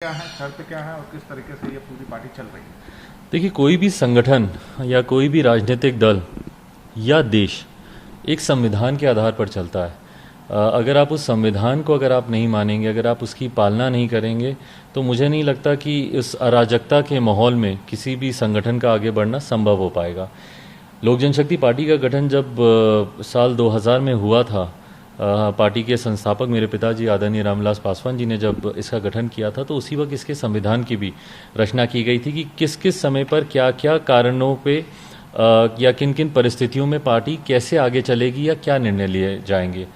क्या है, शर्त क्या है और किस तरीके से ये पूरी पार्टी चल रही है? देखिए, कोई भी संगठन या कोई भी राजनीतिक दल या देश एक संविधान के आधार पर चलता है। अगर आप उस संविधान को अगर आप नहीं मानेंगे, अगर आप उसकी पालना नहीं करेंगे, तो मुझे नहीं लगता कि इस अराजकता के माहौल में किसी भी संगठन का आगे बढ़ना संभव हो पाएगा। लोक जनशक्ति पार्टी का गठन जब साल 2000 में हुआ था, पार्टी के संस्थापक मेरे पिताजी आदरणीय रामविलास पासवान जी ने जब इसका गठन किया था, तो उसी वक्त इसके संविधान की भी रचना की गई थी कि किस किस समय पर क्या क्या कारणों पे या किन किन परिस्थितियों में पार्टी कैसे आगे चलेगी या क्या निर्णय लिए जाएंगे।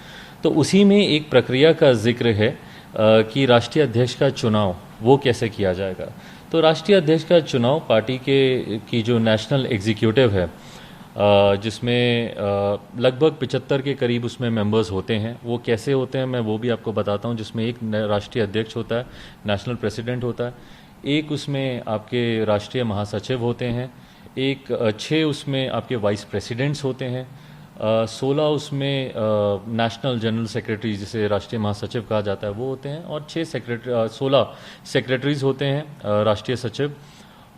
तो उसी में एक प्रक्रिया का जिक्र है कि राष्ट्रीय अध्यक्ष का चुनाव वो कैसे किया जाएगा। तो राष्ट्रीय अध्यक्ष का चुनाव पार्टी की जो नेशनल एग्जीक्यूटिव है, जिसमें लगभग 75 के करीब उसमें मेंबर्स होते हैं, वो कैसे होते हैं मैं वो भी आपको बताता हूँ। जिसमें एक राष्ट्रीय अध्यक्ष होता है, नेशनल प्रेसिडेंट होता है, एक उसमें आपके राष्ट्रीय महासचिव होते हैं, एक 6 उसमें आपके वाइस प्रेसिडेंट्स होते हैं, 16 उसमें नेशनल जनरल सेक्रेटरी जिसे राष्ट्रीय महासचिव कहा जाता है वो होते हैं, और 16 सेक्रेटरीज होते हैं राष्ट्रीय सचिव,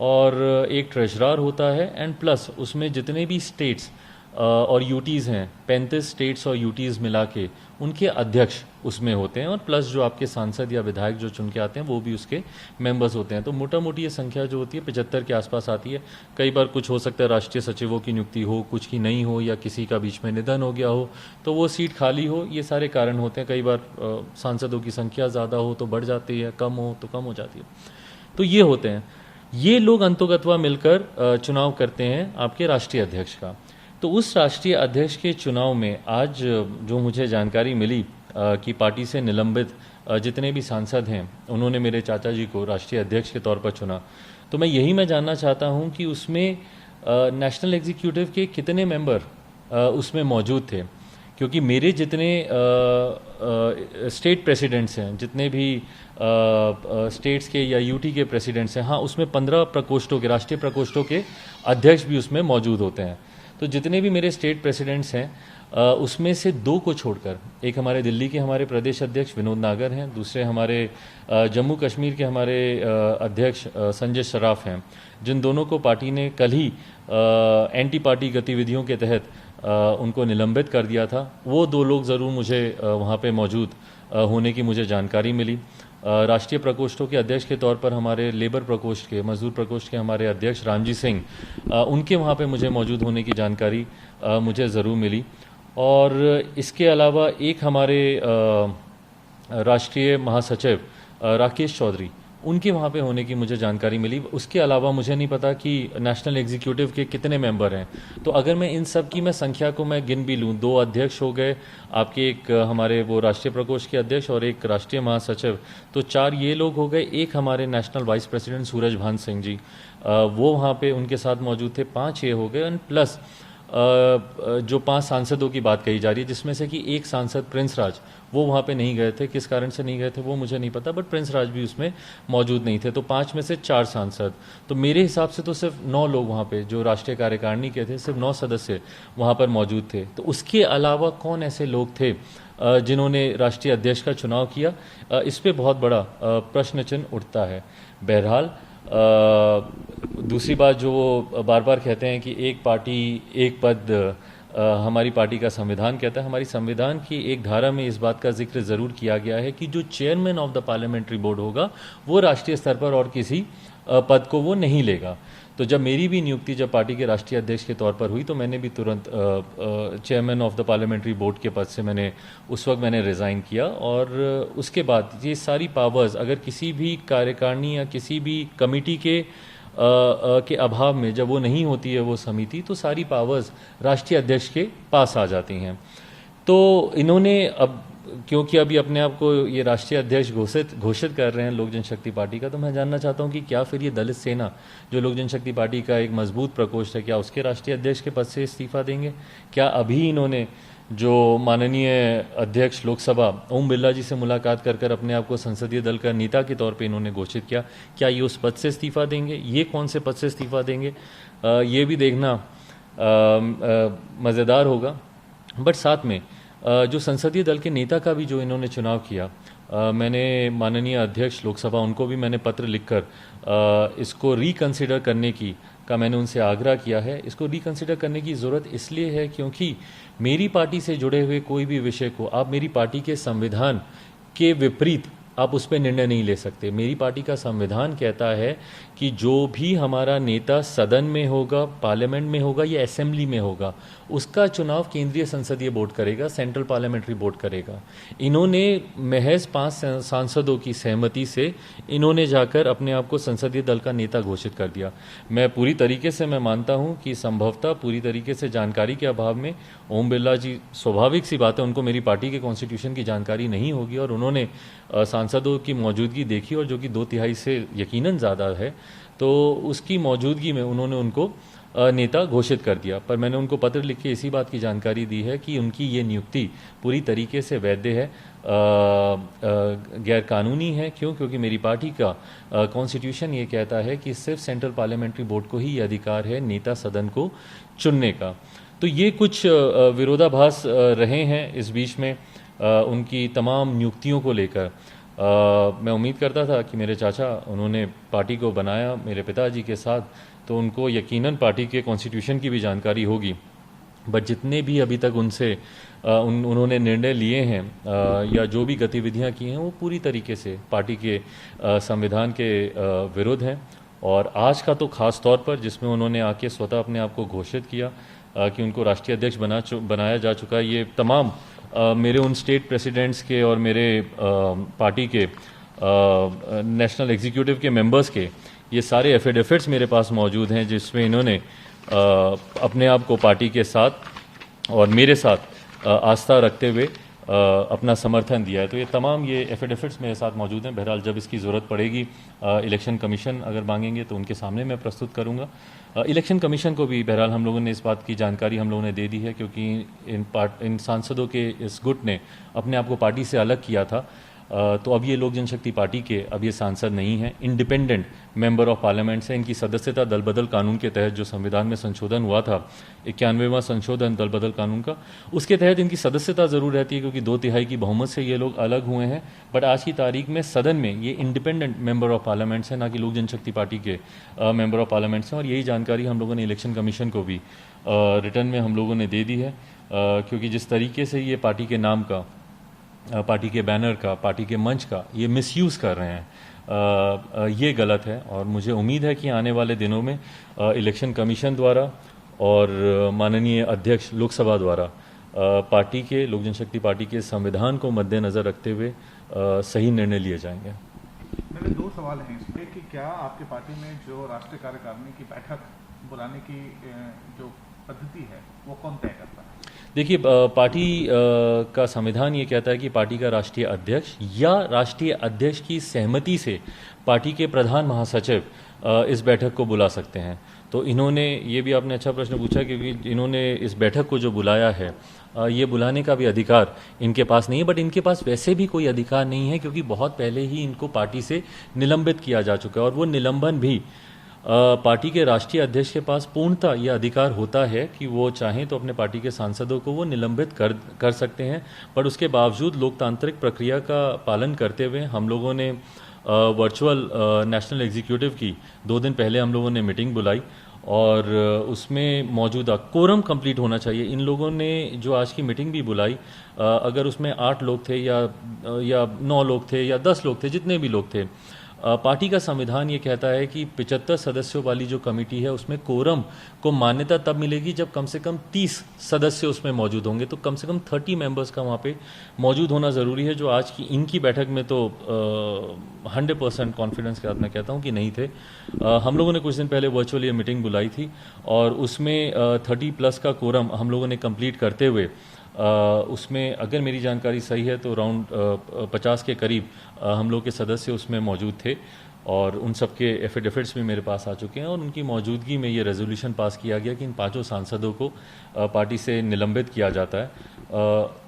और एक ट्रेजरर होता है, एंड प्लस उसमें जितने भी स्टेट्स और यूटीज़ हैं, 35 स्टेट्स और यूटीज़ मिला के उनके अध्यक्ष उसमें होते हैं, और प्लस जो आपके सांसद या विधायक जो चुन के आते हैं वो भी उसके मेंबर्स होते हैं। तो मोटा मोटी ये संख्या जो होती है 75 के आसपास आती है। कई बार कुछ हो सकता है राष्ट्रीय सचिवों की नियुक्ति हो, कुछ की नहीं हो, या किसी का बीच में निधन हो गया हो तो वो सीट खाली हो, ये सारे कारण होते हैं। कई बार सांसदों की संख्या ज़्यादा हो तो बढ़ जाती है, कम हो तो कम हो जाती है। तो ये होते हैं, ये लोग अंतोगत्वा मिलकर चुनाव करते हैं आपके राष्ट्रीय अध्यक्ष का। तो उस राष्ट्रीय अध्यक्ष के चुनाव में आज जो मुझे जानकारी मिली कि पार्टी से निलंबित जितने भी सांसद हैं उन्होंने मेरे चाचा जी को राष्ट्रीय अध्यक्ष के तौर पर चुना। तो मैं जानना चाहता हूं कि उसमें नेशनल एग्जीक्यूटिव के कितने मेंबर उसमें मौजूद थे, क्योंकि मेरे जितने स्टेट प्रेसिडेंट्स हैं, जितने भी स्टेट्स के या यूटी के प्रेसिडेंट्स हैं, हाँ उसमें 15 प्रकोष्ठों के राष्ट्रीय प्रकोष्ठों के अध्यक्ष भी उसमें मौजूद होते हैं। तो जितने भी मेरे स्टेट प्रेसिडेंट्स हैं उसमें से 2 को छोड़कर, एक हमारे दिल्ली के हमारे प्रदेश अध्यक्ष विनोद नागर हैं, दूसरे हमारे जम्मू कश्मीर के हमारे अध्यक्ष संजय सराफ हैं, जिन दोनों को पार्टी ने कल ही एंटी पार्टी गतिविधियों के तहत उनको निलंबित कर दिया था। वो 2 लोग ज़रूर मुझे वहाँ पे मौजूद होने की मुझे जानकारी मिली। राष्ट्रीय प्रकोष्ठों के अध्यक्ष के तौर पर हमारे लेबर प्रकोष्ठ के, मजदूर प्रकोष्ठ के हमारे अध्यक्ष रामजी सिंह, उनके वहाँ पे मुझे मौजूद होने की जानकारी मुझे ज़रूर मिली। और इसके अलावा एक हमारे राष्ट्रीय महासचिव राकेश चौधरी, उनके वहाँ पे होने की मुझे जानकारी मिली। उसके अलावा मुझे नहीं पता कि नेशनल एग्जीक्यूटिव के कितने मेंबर हैं। तो अगर मैं इन सब की संख्या को मैं गिन भी लूँ, 2 अध्यक्ष हो गए आपके, एक हमारे वो राष्ट्रीय प्रकोष्ठ के अध्यक्ष और एक राष्ट्रीय महासचिव, तो 4 ये लोग हो गए। एक हमारे नेशनल वाइस प्रेसिडेंट सूरज भान सिंह जी, वो वहाँ पे उनके साथ मौजूद थे, 5 ये हो गए। एंड प्लस जो 5 सांसदों की बात कही जा रही है, जिसमें से कि एक सांसद प्रिंस राज, वो वहाँ पे नहीं गए थे। किस कारण से नहीं गए थे वो मुझे नहीं पता, बट प्रिंस राज भी उसमें मौजूद नहीं थे। तो 5 में से 4 सांसद, तो मेरे हिसाब से तो सिर्फ 9 लोग वहाँ पे जो राष्ट्रीय कार्यकारिणी के थे, सिर्फ 9 सदस्य वहाँ पर मौजूद थे। तो उसके अलावा कौन ऐसे लोग थे जिन्होंने राष्ट्रीय अध्यक्ष का चुनाव किया, इस पर बहुत बड़ा प्रश्न चिन्ह उठता है। बहरहाल दूसरी बात जो वो बार बार कहते हैं कि एक पार्टी एक पद, हमारी पार्टी का संविधान कहता है, हमारी संविधान की एक धारा में इस बात का जिक्र ज़रूर किया गया है कि जो chairman of the parliamentary board होगा वो राष्ट्रीय स्तर पर और किसी पद को वो नहीं लेगा। तो जब मेरी भी नियुक्ति जब पार्टी के राष्ट्रीय अध्यक्ष के तौर पर हुई, तो मैंने भी तुरंत chairman of the parliamentary board के पद से उस वक्त मैंने रिज़ाइन किया। और उसके बाद ये सारी पावर्स अगर किसी भी कार्यकारिणी या किसी भी कमेटी के अभाव में जब वो नहीं होती है वो समिति, तो सारी पावर्स राष्ट्रीय अध्यक्ष के पास आ जाती हैं। तो इन्होंने अब, क्योंकि अभी अपने आप को ये राष्ट्रीय अध्यक्ष घोषित कर रहे हैं लोक जनशक्ति पार्टी का, तो मैं जानना चाहता हूं कि क्या फिर ये दलित सेना जो लोक जनशक्ति पार्टी का एक मजबूत प्रकोष्ठ है, क्या उसके राष्ट्रीय अध्यक्ष के पद से इस्तीफा देंगे? क्या अभी इन्होंने जो माननीय अध्यक्ष लोकसभा ओम बिरला जी से मुलाकात कर अपने आप को संसदीय दल का नेता के तौर पे इन्होंने घोषित किया, क्या ये उस पद से इस्तीफा देंगे? ये कौन से पद से इस्तीफा देंगे ये भी देखना मज़ेदार होगा। बट साथ में जो संसदीय दल के नेता का भी जो इन्होंने चुनाव किया, मैंने माननीय अध्यक्ष लोकसभा उनको भी मैंने पत्र लिखकर इसको रिकंसिडर करने का मैंने उनसे आग्रह किया है। इसको रिकंसिडर करने की ज़रूरत इसलिए है क्योंकि मेरी पार्टी से जुड़े हुए कोई भी विषय को आप मेरी पार्टी के संविधान के विपरीत आप उस पर निर्णय नहीं ले सकते। मेरी पार्टी का संविधान कहता है कि जो भी हमारा नेता सदन में होगा, पार्लियामेंट में होगा या असेंबली में होगा, उसका चुनाव केंद्रीय संसदीय बोर्ड करेगा, सेंट्रल पार्लियामेंट्री बोर्ड करेगा। इन्होंने महज 5 सांसदों की सहमति से इन्होंने जाकर अपने आप को संसदीय दल का नेता घोषित कर दिया। मैं पूरी तरीके से मैं मानता हूं कि संभवतः पूरी तरीके से जानकारी के अभाव में ओम बिरला जी, स्वाभाविक सी बात है, उनको मेरी पार्टी के कॉन्स्टिट्यूशन की जानकारी नहीं होगी और उन्होंने सांसदों की मौजूदगी देखी और जो कि 2/3 से यकीनन ज़्यादा है, तो उसकी मौजूदगी में उन्होंने उनको नेता घोषित कर दिया। पर मैंने उनको पत्र लिख के इसी बात की जानकारी दी है कि उनकी ये नियुक्ति पूरी तरीके से वैध है, गैर कानूनी है। क्यों? क्योंकि मेरी पार्टी का कॉन्स्टिट्यूशन ये कहता है कि सिर्फ सेंट्रल पार्लियामेंट्री बोर्ड को ही ये अधिकार है नेता सदन को चुनने का। तो ये कुछ विरोधाभास रहे हैं इस बीच में उनकी तमाम नियुक्तियों को लेकर। मैं उम्मीद करता था कि मेरे चाचा, उन्होंने पार्टी को बनाया मेरे पिताजी के साथ, तो उनको यकीनन पार्टी के कॉन्स्टिट्यूशन की भी जानकारी होगी। बट जितने भी अभी तक उनसे उन्होंने निर्णय लिए हैं या जो भी गतिविधियां की हैं, वो पूरी तरीके से पार्टी के संविधान के विरुद्ध हैं। और आज का तो खास तौर पर, जिसमें उन्होंने आके स्वतः अपने आप को घोषित किया कि उनको राष्ट्रीय अध्यक्ष बनाया जा चुका है, ये तमाम मेरे उन स्टेट प्रेसिडेंट्स के और मेरे पार्टी के नेशनल एग्जीक्यूटिव के मेंबर्स के ये सारे एफिडेविट्स मेरे पास मौजूद हैं, जिसमें इन्होंने अपने आप को पार्टी के साथ और मेरे साथ आस्था रखते हुए अपना समर्थन दिया है। तो ये तमाम ये एफिडेविट्स मेरे साथ मौजूद हैं। बहरहाल जब इसकी ज़रूरत पड़ेगी, इलेक्शन कमीशन अगर मांगेंगे तो उनके सामने मैं प्रस्तुत करूंगा। इलेक्शन कमीशन को भी बहरहाल हम लोगों ने इस बात की जानकारी हम लोगों ने दे दी है, क्योंकि इन सांसदों के इस गुट ने अपने आप को पार्टी से अलग किया था। तो अब ये लोक जनशक्ति पार्टी के अब ये सांसद नहीं हैं, इंडिपेंडेंट मेंबर ऑफ पार्लियामेंट से। इनकी सदस्यता दल बदल कानून के तहत, जो संविधान में संशोधन हुआ था, 91वां संशोधन दल बदल कानून का, उसके तहत इनकी सदस्यता ज़रूर रहती है, क्योंकि 2/3 की बहुमत से ये लोग अलग हुए हैं। बट आज की तारीख में सदन में ये इंडिपेंडेंट मेंबर ऑफ पार्लियामेंट्स हैं, ना कि लोक जनशक्ति पार्टी के मेंबर ऑफ पार्लियामेंट्स हैं। और यही जानकारी हम लोगों ने इलेक्शन कमीशन को भी रिटर्न में हम लोगों ने दे दी है, क्योंकि जिस तरीके से ये पार्टी के नाम का, पार्टी के बैनर का, पार्टी के मंच का ये मिसयूज़ कर रहे हैं, ये गलत है। और मुझे उम्मीद है कि आने वाले दिनों में इलेक्शन कमीशन द्वारा और माननीय अध्यक्ष लोकसभा द्वारा पार्टी के, लोक जनशक्ति पार्टी के संविधान को मद्देनज़र रखते हुए सही निर्णय लिए जाएंगे। मेरे 2 सवाल हैं इस पर कि क्या आपके पार्टी में जो राष्ट्रीय कार्यकारिणी की बैठक बुलाने की जो पद्धति है वो कौन तय करता है? देखिए, पार्टी का संविधान ये कहता है कि पार्टी का राष्ट्रीय अध्यक्ष या राष्ट्रीय अध्यक्ष की सहमति से पार्टी के प्रधान महासचिव इस बैठक को बुला सकते हैं। तो इन्होंने, ये भी आपने अच्छा प्रश्न पूछा, क्योंकि इन्होंने इस बैठक को जो बुलाया है, ये बुलाने का भी अधिकार इनके पास नहीं है। बट इनके पास वैसे भी कोई अधिकार नहीं है, क्योंकि बहुत पहले ही इनको पार्टी से निलंबित किया जा चुका है। और वो निलंबन भी पार्टी के राष्ट्रीय अध्यक्ष के पास पूर्णतः यह अधिकार होता है कि वो चाहें तो अपने पार्टी के सांसदों को वो निलंबित कर सकते हैं। पर उसके बावजूद लोकतांत्रिक प्रक्रिया का पालन करते हुए हम लोगों ने वर्चुअल नेशनल एग्जीक्यूटिव की 2 दिन पहले हम लोगों ने मीटिंग बुलाई, और उसमें मौजूदा कोरम कंप्लीट होना चाहिए। इन लोगों ने जो आज की मीटिंग भी बुलाई, अगर उसमें 8 लोग थे या 9 लोग थे या 10 लोग थे, जितने भी लोग थे, पार्टी का संविधान ये कहता है कि 75 सदस्यों वाली जो कमेटी है, उसमें कोरम को मान्यता तब मिलेगी जब कम से कम 30 सदस्य उसमें मौजूद होंगे। तो कम से कम 30 मेंबर्स का वहाँ पे मौजूद होना ज़रूरी है, जो आज की इनकी बैठक में तो 100% कॉन्फिडेंस के साथ मैं कहता हूँ कि नहीं थे। हम लोगों ने कुछ दिन पहले वर्चुअल ये मीटिंग बुलाई थी, और उसमें 30+ का कोरम हम लोगों ने कंप्लीट करते हुए उसमें, अगर मेरी जानकारी सही है तो अराउंड 50 के करीब हम लोग के सदस्य उसमें मौजूद थे, और उन सब के एफिडेविट्स भी मेरे पास आ चुके हैं। और उनकी मौजूदगी में ये रेजोल्यूशन पास किया गया कि इन 5 सांसदों को पार्टी से निलंबित किया जाता है।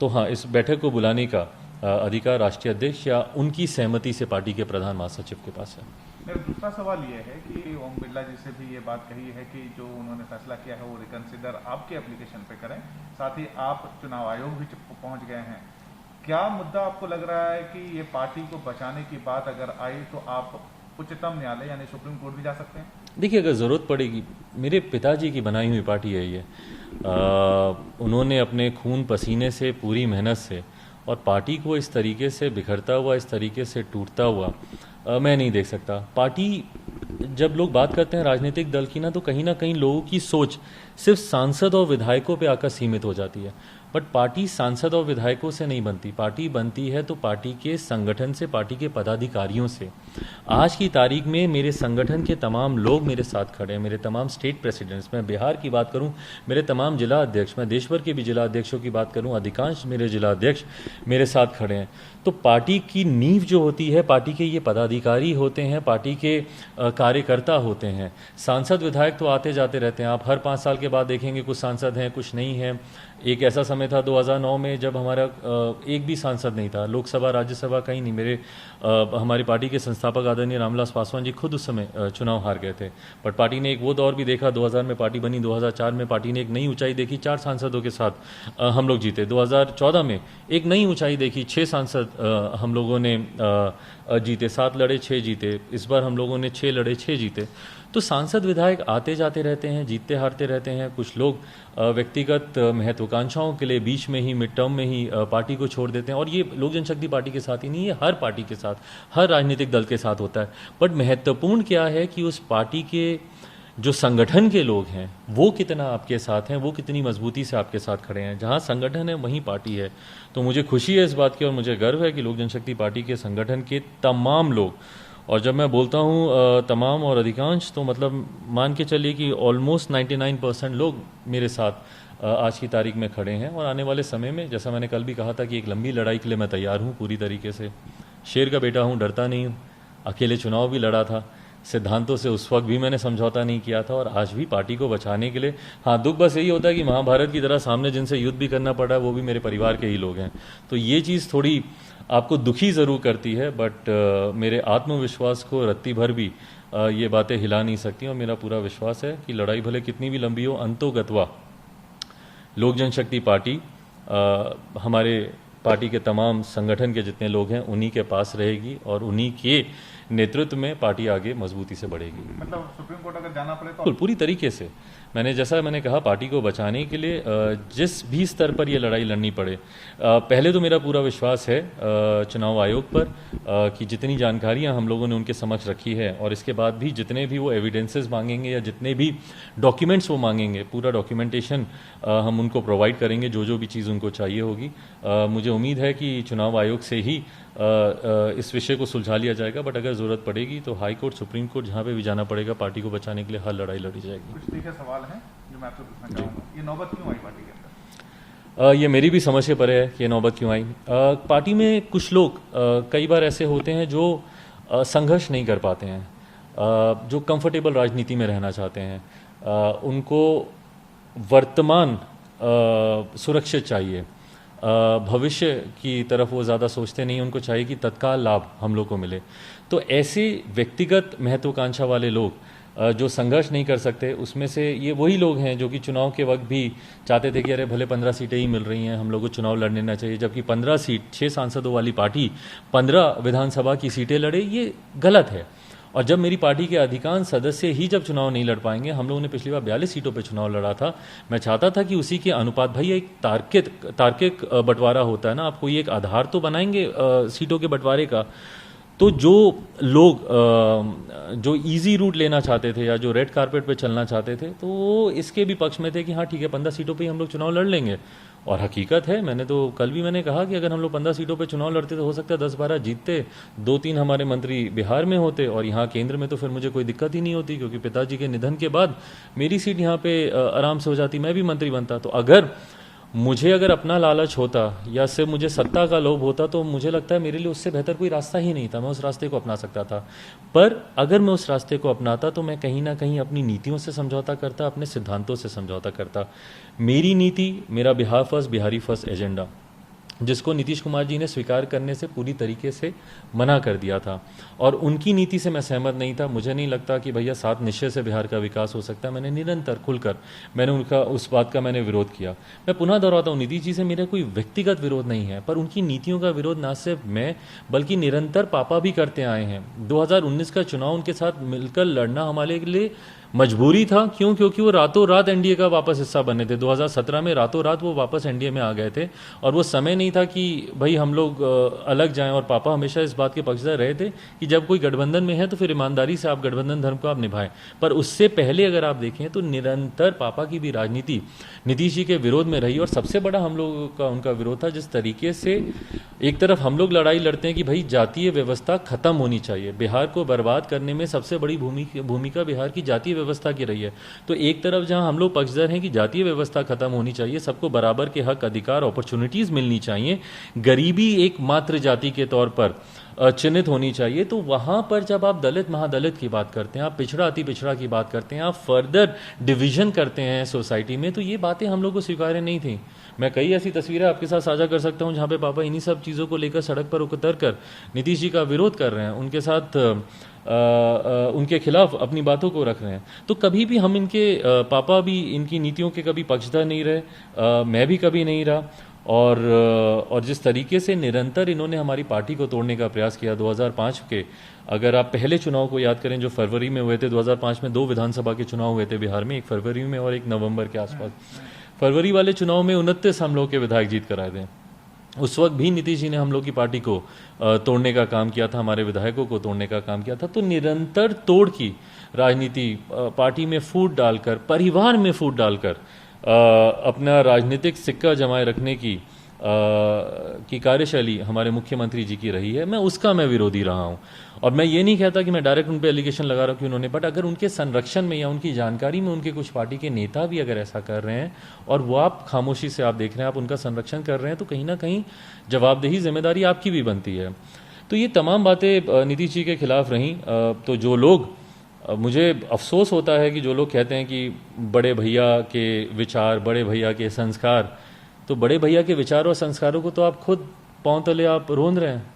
तो हाँ, इस बैठक को बुलाने का अधिकार राष्ट्रीय अध्यक्ष या उनकी सहमति से पार्टी के प्रधान महासचिव के पास है। मेरा दूसरा सवाल ये है कि ओम बिरला जी से भी ये बात कही है कि जो उन्होंने फैसला किया है वो रिकंसिडर आपके एप्लीकेशन पे करें, साथ ही आप चुनाव आयोग भी पहुंच गए हैं। क्या मुद्दा आपको लग रहा है कि ये पार्टी को बचाने की बात अगर आई तो आप उच्चतम न्यायालय यानी सुप्रीम कोर्ट भी जा सकते हैं? देखिए, अगर ज़रूरत पड़ेगी, मेरे पिताजी की बनाई हुई पार्टी है ये। उन्होंने अपने खून पसीने से, पूरी मेहनत से, और पार्टी को इस तरीके से बिखरता हुआ, इस तरीके से टूटता हुआ मैं नहीं देख सकता। पार्टी, जब लोग बात करते हैं राजनीतिक दल की ना कहीं लोगों की सोच सिर्फ सांसद और विधायकों पे आकर सीमित हो जाती है। बट पार्टी सांसद और विधायकों से नहीं बनती, पार्टी बनती है तो पार्टी के संगठन से, पार्टी के पदाधिकारियों से। आज की तारीख में मेरे संगठन के तमाम लोग मेरे साथ खड़े हैं, मेरे तमाम स्टेट प्रेसिडेंट्स, मैं बिहार की बात करूं, मेरे तमाम जिला अध्यक्ष, मैं देश भर के भी जिला अध्यक्षों की बात करूं, अधिकांश मेरे जिला अध्यक्ष मेरे साथ खड़े हैं। तो पार्टी की नींव जो होती है, पार्टी के ये पदाधिकारी होते हैं, पार्टी के कार्यकर्ता होते हैं। सांसद विधायक तो आते जाते रहते हैं, आप हर 5 साल के बाद देखेंगे कुछ सांसद हैं, कुछ नहीं हैं। एक ऐसा समय था 2009 में जब हमारा एक भी सांसद नहीं था, लोकसभा राज्यसभा कहीं नहीं। हमारी पार्टी के संस्थापक आदरणीय रामविलास पासवान जी खुद उस समय चुनाव हार गए थे। बट पार्टी ने एक वो दौर भी देखा, 2000 में पार्टी बनी, 2004 में पार्टी ने एक नई ऊंचाई देखी, 4 सांसदों के साथ हम लोग जीते। 2014 में एक नई ऊंचाई देखी, 6 सांसद हम लोगों ने जीते, 7 लड़े 6 जीते। इस बार हम लोगों ने 6 लड़े 6 जीते। तो सांसद विधायक आते जाते रहते हैं, जीतते हारते रहते हैं। कुछ लोग व्यक्तिगत महत्वाकांक्षाओं के लिए बीच में ही, मिड टर्म में ही पार्टी को छोड़ देते हैं। और ये लोक जनशक्ति पार्टी के साथ ही नहीं, ये हर पार्टी के साथ, हर राजनीतिक दल के साथ होता है। बट महत्वपूर्ण क्या है कि उस पार्टी के जो संगठन के लोग हैं वो कितना आपके साथ हैं, वो कितनी मजबूती से आपके साथ खड़े हैं। जहाँ संगठन है वहीं पार्टी है। तो मुझे खुशी है इस बात की और मुझे गर्व है कि लोक जनशक्ति पार्टी के संगठन के तमाम लोग, और जब मैं बोलता हूँ तमाम और अधिकांश, तो मतलब मान के चलिए कि ऑलमोस्ट 99% लोग मेरे साथ आज की तारीख में खड़े हैं। और आने वाले समय में, जैसा मैंने कल भी कहा था, कि एक लंबी लड़ाई के लिए मैं तैयार हूँ पूरी तरीके से। शेर का बेटा हूँ, डरता नहीं हूँ। अकेले चुनाव भी लड़ा था, सिद्धांतों से उस वक्त भी मैंने समझौता नहीं किया था, और आज भी पार्टी को बचाने के लिए। हाँ, दुख बस यही होता है कि महाभारत की तरह सामने जिनसे युद्ध भी करना पड़ा है वो भी मेरे परिवार के ही लोग हैं। तो ये चीज़ थोड़ी आपको दुखी ज़रूर करती है, बट मेरे आत्मविश्वास को रत्ती भर भी ये बातें हिला नहीं सकती। और मेरा पूरा विश्वास है कि लड़ाई भले कितनी भी लंबी हो, अंतोगत्वा लोक जनशक्ति पार्टी, हमारे पार्टी के तमाम संगठन के जितने लोग हैं उन्हीं के पास रहेगी, और उन्हीं के नेतृत्व में पार्टी आगे मजबूती से बढ़ेगी। मतलब सुप्रीम कोर्ट अगर जाना पड़े तो बिल्कुल पूरी तरीके से। जैसा मैंने कहा, पार्टी को बचाने के लिए जिस भी स्तर पर ये लड़ाई लड़नी पड़े, पहले तो मेरा पूरा विश्वास है चुनाव आयोग पर कि जितनी जानकारियां हम लोगों ने उनके समक्ष रखी है, और इसके बाद भी जितने भी वो एविडेंसेस मांगेंगे या जितने भी डॉक्यूमेंट्स वो मांगेंगे, पूरा डॉक्यूमेंटेशन हम उनको प्रोवाइड करेंगे, जो भी चीज़ उनको चाहिए होगी। मुझे उम्मीद है कि चुनाव आयोग से ही इस विषय को सुलझा लिया जाएगा। बट अगर ज़रूरत पड़ेगी तो हाई कोर्ट, सुप्रीम कोर्ट, जहाँ पे भी जाना पड़ेगा, पार्टी को बचाने के लिए हर लड़ाई लड़ी जाएगी। कुछ तीखे सवाल हैं जो मैं आपसे पूछना चाहूँगा। ये नौबत क्यों आई पार्टी के अंदर? ये मेरी भी समझ से परे है कि ये नौबत क्यों आई। पार्टी में कुछ लोग कई बार ऐसे होते हैं जो संघर्ष नहीं कर पाते हैं, जो कंफर्टेबल राजनीति में रहना चाहते हैं। उनको वर्तमान सुरक्षित चाहिए, भविष्य की तरफ वो ज़्यादा सोचते नहीं। उनको चाहिए कि तत्काल लाभ हम लोग को मिले। तो ऐसे व्यक्तिगत महत्वाकांक्षा वाले लोग जो संघर्ष नहीं कर सकते, उसमें से ये वही लोग हैं जो कि चुनाव के वक्त भी चाहते थे कि अरे भले 15 सीटें ही मिल रही हैं, हम लोग को चुनाव लड़ने ना चाहिए। जबकि 15 सीट, 6 सांसदों वाली पार्टी 15 विधानसभा की सीटें लड़े, ये गलत है। और जब मेरी पार्टी के अधिकांश सदस्य ही जब चुनाव नहीं लड़ पाएंगे, हम लोगों ने पिछली बार 42 सीटों पे चुनाव लड़ा था, मैं चाहता था कि उसी के अनुपात, भाई एक तार्किक बंटवारा होता है ना, आप कोई एक आधार तो बनाएंगे सीटों के बंटवारे का। तो जो लोग जो इजी रूट लेना चाहते थे या जो रेड कारपेट पे चलना चाहते थे, तो वो इसके भी पक्ष में थे कि हाँ ठीक है, 15 सीटों पे ही हम लोग चुनाव लड़ लेंगे। और हकीकत है, मैंने तो कल भी मैंने कहा कि अगर हम लोग 15 सीटों पे चुनाव लड़ते तो हो सकता है 10-12 जीतते, 2-3 हमारे मंत्री बिहार में होते, और यहाँ केंद्र में तो फिर मुझे कोई दिक्कत ही नहीं होती, क्योंकि पिताजी के निधन के बाद मेरी सीट यहाँ पे आराम से हो जाती, मैं भी मंत्री बनता। तो अगर अपना लालच होता या सिर्फ मुझे सत्ता का लोभ होता, तो मुझे लगता है मेरे लिए उससे बेहतर कोई रास्ता ही नहीं था। मैं उस रास्ते को अपना सकता था, पर अगर मैं उस रास्ते को अपनाता तो मैं कहीं ना कहीं अपनी नीतियों से समझौता करता, अपने सिद्धांतों से समझौता करता। मेरी नीति, मेरा Bihar first, Bihari first agenda, जिसको नीतीश कुमार जी ने स्वीकार करने से पूरी तरीके से मना कर दिया था। और उनकी नीति से मैं सहमत नहीं था। मुझे नहीं लगता कि भैया 7 निश्चय से बिहार का विकास हो सकता है। मैंने निरंतर खुलकर मैंने उनका उस बात का मैंने विरोध किया। मैं पुनः दोहराता हूँ, नीतीश जी से मेरा कोई व्यक्तिगत विरोध नहीं है, पर उनकी नीतियों का विरोध ना सिर्फ मैं बल्कि निरंतर पापा भी करते आए हैं। 2019 का चुनाव उनके साथ मिलकर लड़ना हमारे लिए मजबूरी था। क्यों? क्योंकि वो रातों रात एनडीए का वापस हिस्सा बने थे। 2017 में रातों रात वो वापस एनडीए में आ गए थे, और वो समय नहीं था कि भाई हम लोग अलग जाएं। और पापा हमेशा इस बात के पक्षधर रहे थे कि जब कोई गठबंधन में है तो फिर ईमानदारी से आप गठबंधन धर्म को आप निभाएं। पर उससे पहले अगर आप देखें तो निरंतर पापा की भी राजनीति नीतीश जी के विरोध में रही, और सबसे बड़ा हम लोगों का उनका विरोध था जिस तरीके से एक तरफ हम लोग लड़ाई लड़ते हैं कि भाई जातीय व्यवस्था खत्म होनी चाहिए। बिहार को बर्बाद करने में सबसे बड़ी भूमिका बिहार की जातीय व्यवस्था की रही है। तो एक तरफ जहां हम लोग पक्षधर हैं कि जातीय व्यवस्था खत्म होनी चाहिए, सबको बराबर के हक, अधिकार, अपॉर्चुनिटीज मिलनी चाहिए, गरीबी एकमात्र जाति के तौर पर चिन्हित होनी चाहिए, तो वहां पर जब आप दलित महादलित की बात करते हैं, आप पिछड़ा अति पिछड़ा की बात करते हैं, आप फर्दर डिवीजन करते हैं सोसाइटी में, तो ये बातें हम लोग को स्वीकार्य नहीं थी। मैं कई ऐसी तस्वीरें आपके साथ साझा कर सकता हूं जहां पे पापा इन्हीं सब चीज़ों को लेकर सड़क पर उतर कर नीतीश जी का विरोध कर रहे हैं, उनके साथ उनके खिलाफ अपनी बातों को रख रहे हैं। तो कभी भी हम इनके पापा भी इनकी नीतियों के कभी पक्षधर नहीं रहे, मैं भी कभी नहीं रहा। और जिस तरीके से निरंतर इन्होंने हमारी पार्टी को तोड़ने का प्रयास किया 2005 के, अगर आप पहले चुनाव को याद करें जो फरवरी में हुए थे, 2005 में 2 विधानसभा के चुनाव हुए थे बिहार में, एक फरवरी में और एक नवंबर के आसपास। फरवरी वाले चुनाव में 29 हम लोग के विधायक जीत कर आए थे। उस वक्त भी नीतीश जी ने हम लोग की पार्टी को तोड़ने का काम किया था, हमारे विधायकों को तोड़ने का काम किया था। तो निरंतर तोड़ की राजनीति, पार्टी में फूट डालकर, परिवार में फूट डालकर अपना राजनीतिक सिक्का जमाए रखने की कार्यशैली हमारे मुख्यमंत्री जी की रही है। मैं विरोधी रहा हूं। और मैं ये नहीं कहता कि मैं डायरेक्ट उन पे एलिगेशन लगा रहा हूं कि उन्होंने, बट अगर उनके संरक्षण में या उनकी जानकारी में उनके कुछ पार्टी के नेता भी अगर ऐसा कर रहे हैं और वो आप खामोशी से आप देख रहे हैं, आप उनका संरक्षण कर रहे हैं, तो कहीं ना कहीं जवाबदेही जिम्मेदारी आपकी भी बनती है। तो ये तमाम बातें नीतीश जी के खिलाफ रहीं। तो जो लोग, मुझे अफसोस होता है कि जो लोग कहते हैं कि बड़े भैया के विचार, बड़े भैया के संस्कार, तो बड़े भैया के विचार और संस्कारों को तो आप खुद पांव तले आप रोंद रहे हैं।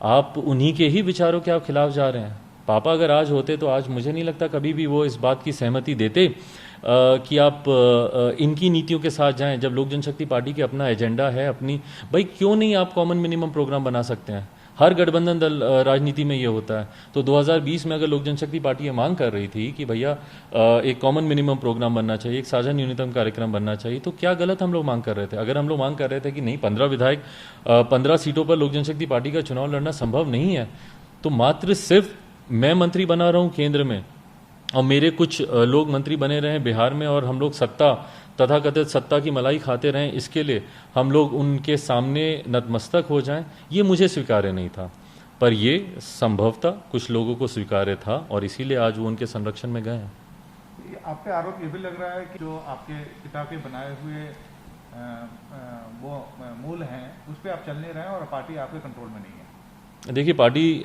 आप उन्हीं के ही विचारों के आप खिलाफ जा रहे हैं। पापा अगर आज होते तो आज मुझे नहीं लगता कभी भी वो इस बात की सहमति देते कि आप इनकी नीतियों के साथ जाएं। जब लोक जनशक्ति पार्टी के अपना एजेंडा है, अपनी, भाई क्यों नहीं आप कॉमन मिनिमम प्रोग्राम बना सकते हैं? हर गठबंधन दल राजनीति में ये होता है। तो 2020 में अगर लोक जनशक्ति पार्टी ये मांग कर रही थी कि भैया एक कॉमन मिनिमम प्रोग्राम बनना चाहिए, एक साझा न्यूनतम कार्यक्रम बनना चाहिए, तो क्या गलत हम लोग मांग कर रहे थे? अगर हम लोग मांग कर रहे थे कि नहीं 15 विधायक 15 सीटों पर लोक जनशक्ति पार्टी का चुनाव लड़ना संभव नहीं है, तो मात्र सिर्फ मैं मंत्री बना रहा हूँ केंद्र में और मेरे कुछ लोग मंत्री बने रहे बिहार में और हम लोग सत्ता, तथाकथित सत्ता की मलाई खाते रहें, इसके लिए हम लोग उनके सामने नतमस्तक हो जाएं, ये मुझे स्वीकार्य नहीं था। पर ये संभवतः कुछ लोगों को स्वीकार्य था और इसीलिए आज वो उनके संरक्षण में गए हैं। आप पे आरोप ये भी लग रहा है कि जो आपके पिता के बनाए हुए वो मूल हैं उस पर आप चल नहीं रहे हैं और पार्टी आपके कंट्रोल में नहीं है। देखिए, पार्टी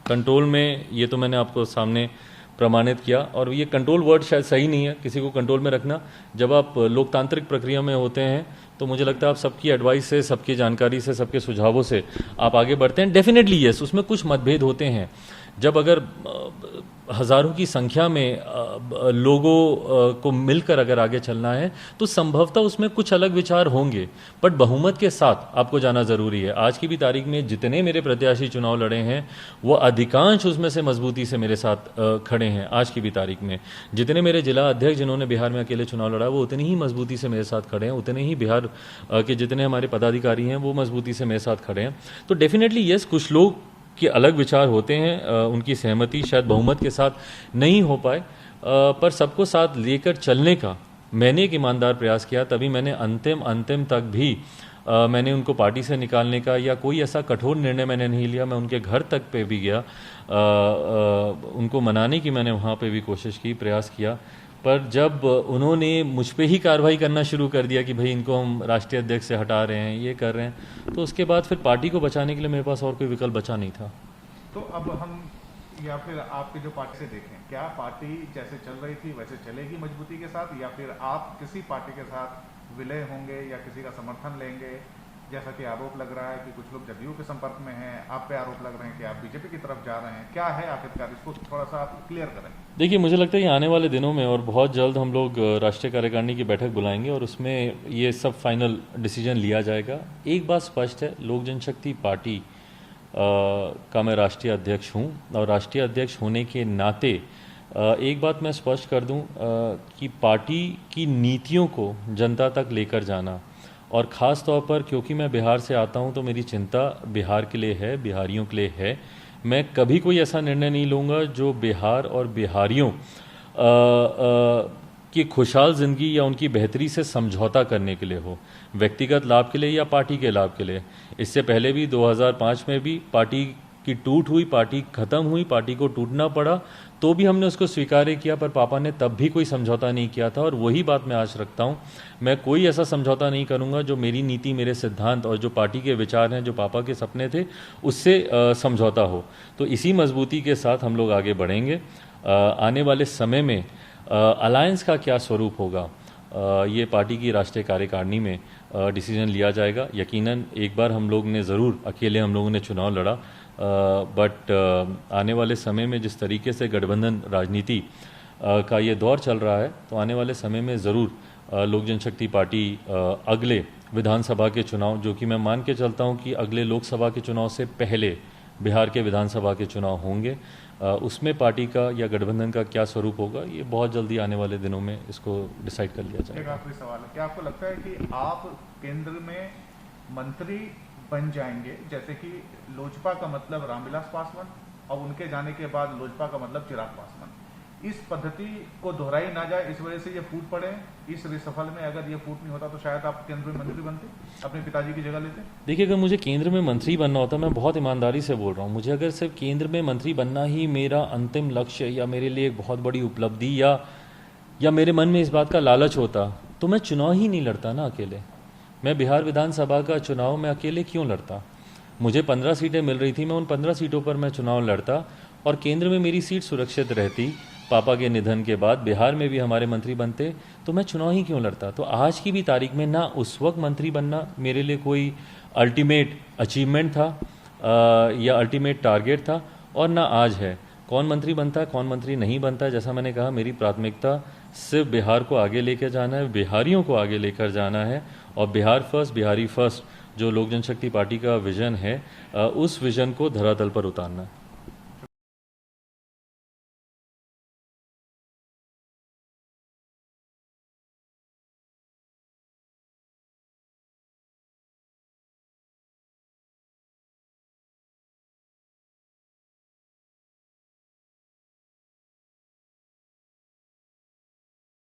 कंट्रोल में, ये तो मैंने आपको सामने प्रमाणित किया, और ये कंट्रोल वर्ड शायद सही नहीं है किसी को कंट्रोल में रखना। जब आप लोकतांत्रिक प्रक्रिया में होते हैं तो मुझे लगता है आप सबकी एडवाइस से, सबकी जानकारी से, सबके सुझावों से आप आगे बढ़ते हैं। डेफिनेटली यस, उसमें कुछ मतभेद होते हैं। जब अगर हजारों की संख्या में लोगों को मिलकर अगर आगे चलना है तो संभवतः उसमें कुछ अलग विचार होंगे, बट बहुमत के साथ आपको जाना जरूरी है। आज की भी तारीख में जितने मेरे प्रत्याशी चुनाव लड़े हैं वो अधिकांश उसमें से मजबूती से मेरे साथ खड़े हैं। आज की भी तारीख में जितने मेरे जिला अध्यक्ष जिन्होंने बिहार में अकेले चुनाव लड़ा वो उतनी ही मजबूती से मेरे साथ खड़े हैं, उतने ही बिहार के जितने हमारे पदाधिकारी हैं वो मजबूती से मेरे साथ खड़े हैं। तो डेफिनेटली यस, कुछ लोग के अलग विचार होते हैं, उनकी सहमति शायद बहुमत के साथ नहीं हो पाए, पर सबको साथ लेकर चलने का मैंने एक ईमानदार प्रयास किया। तभी मैंने अंतिम तक भी मैंने उनको पार्टी से निकालने का या कोई ऐसा कठोर निर्णय मैंने नहीं लिया। मैं उनके घर तक पे भी गया, उनको मनाने की मैंने वहाँ पे भी कोशिश की, प्रयास किया। पर जब उन्होंने मुझ पे ही कार्रवाई करना शुरू कर दिया कि भाई इनको हम राष्ट्रीय अध्यक्ष से हटा रहे हैं, ये कर रहे हैं, तो उसके बाद फिर पार्टी को बचाने के लिए मेरे पास और कोई विकल्प बचा नहीं था। तो अब हम या फिर आपकी जो पार्टी से देखें, क्या पार्टी जैसे चल रही थी वैसे चलेगी मजबूती के साथ, या फिर आप किसी पार्टी के साथ विलय होंगे या किसी का समर्थन लेंगे, जैसा कि आरोप लग रहा है कि कुछ लोग जदयू के संपर्क में हैं, आप पे आरोप लग रहे हैं कि आप बीजेपी की तरफ जा रहे हैं, क्या है आखिरकार, इसको थोड़ा सा आप क्लियर करें। देखिए, मुझे लगता है कि आने वाले दिनों में और बहुत जल्द हम लोग राष्ट्रीय कार्यकारिणी की बैठक बुलाएंगे और उसमें ये सब फाइनल डिसीजन लिया जाएगा। एक बात स्पष्ट है, लोक जनशक्ति पार्टी का मैं राष्ट्रीय अध्यक्ष हूँ और राष्ट्रीय अध्यक्ष होने के नाते एक बात मैं स्पष्ट कर दूं कि पार्टी की नीतियों को जनता तक लेकर जाना, और ख़ास तौर पर क्योंकि मैं बिहार से आता हूं तो मेरी चिंता बिहार के लिए है, बिहारियों के लिए है। मैं कभी कोई ऐसा निर्णय नहीं लूँगा जो बिहार और बिहारियों की खुशहाल ज़िंदगी या उनकी बेहतरी से समझौता करने के लिए हो, व्यक्तिगत लाभ के लिए या पार्टी के लाभ के लिए। इससे पहले भी 2005 में भी पार्टी की टूट हुई, पार्टी खत्म हुई, पार्टी को टूटना पड़ा, तो भी हमने उसको स्वीकार किया, पर पापा ने तब भी कोई समझौता नहीं किया था। और वही बात मैं आज रखता हूँ, मैं कोई ऐसा समझौता नहीं करूँगा जो मेरी नीति, मेरे सिद्धांत और जो पार्टी के विचार हैं, जो पापा के सपने थे, उससे समझौता हो। तो इसी मजबूती के साथ हम लोग आगे बढ़ेंगे। आने वाले समय में अलायंस का क्या स्वरूप होगा, ये पार्टी की राष्ट्रीय कार्यकारिणी में डिसीजन लिया जाएगा। यकीनन एक बार हम लोग ने ज़रूर अकेले हम लोगों ने चुनाव लड़ा, बट आने वाले समय में जिस तरीके से गठबंधन राजनीति का ये दौर चल रहा है, तो आने वाले समय में ज़रूर लोक जनशक्ति पार्टी अगले विधानसभा के चुनाव, जो कि मैं मान के चलता हूँ कि अगले लोकसभा के चुनाव से पहले बिहार के विधानसभा के चुनाव होंगे, उसमें पार्टी का या गठबंधन का क्या स्वरूप होगा, ये बहुत जल्दी आने वाले दिनों में इसको डिसाइड कर लिया जाएगा। एक आखिरी सवाल है, क्या आपको लगता है कि आप केंद्र में मंत्री बन जाएंगे, जैसे कि लोजपा का मतलब रामविलास पासवान और उनके जाने के बाद लोजपा का मतलब चिराग पासवान, इस पद्धति को दोहराई ना जाए, इस वजह से ये फूट पड़े, इस रिसफल में अगर ये फूट नहीं होता तो शायद आप केंद्र में मंत्री बनते, अपने पिताजी की जगह लेते। देखिए, अगर मुझे केंद्र में मंत्री बनना होता, मैं बहुत ईमानदारी से बोल रहा हूँ, मुझे अगर सिर्फ केंद्र में मंत्री बनना ही मेरा अंतिम लक्ष्य या मेरे लिए एक बहुत बड़ी उपलब्धि या मेरे मन में इस बात का लालच होता, तो मैं चुनाव ही नहीं लड़ता ना अकेले। मैं बिहार विधानसभा का चुनाव मैं अकेले क्यों लड़ता? मुझे 15 सीटें मिल रही थी, मैं उन 15 सीटों पर मैं चुनाव लड़ता और केंद्र में मेरी सीट सुरक्षित रहती। पापा के निधन के बाद बिहार में भी हमारे मंत्री बनते, तो मैं चुनाव ही क्यों लड़ता? तो आज की भी तारीख में ना उस वक्त मंत्री बनना मेरे लिए कोई अल्टीमेट अचीवमेंट था या अल्टीमेट टारगेट था, और ना आज है। कौन मंत्री बनता है, कौन मंत्री नहीं बनता है, जैसा मैंने कहा, मेरी प्राथमिकता सिर्फ बिहार को आगे लेकर जाना है, बिहारियों को आगे लेकर जाना है, और बिहार फर्स्ट, बिहारी फर्स्ट जो लोक जनशक्ति पार्टी का विजन है, उस विजन को धरातल पर उतारना है।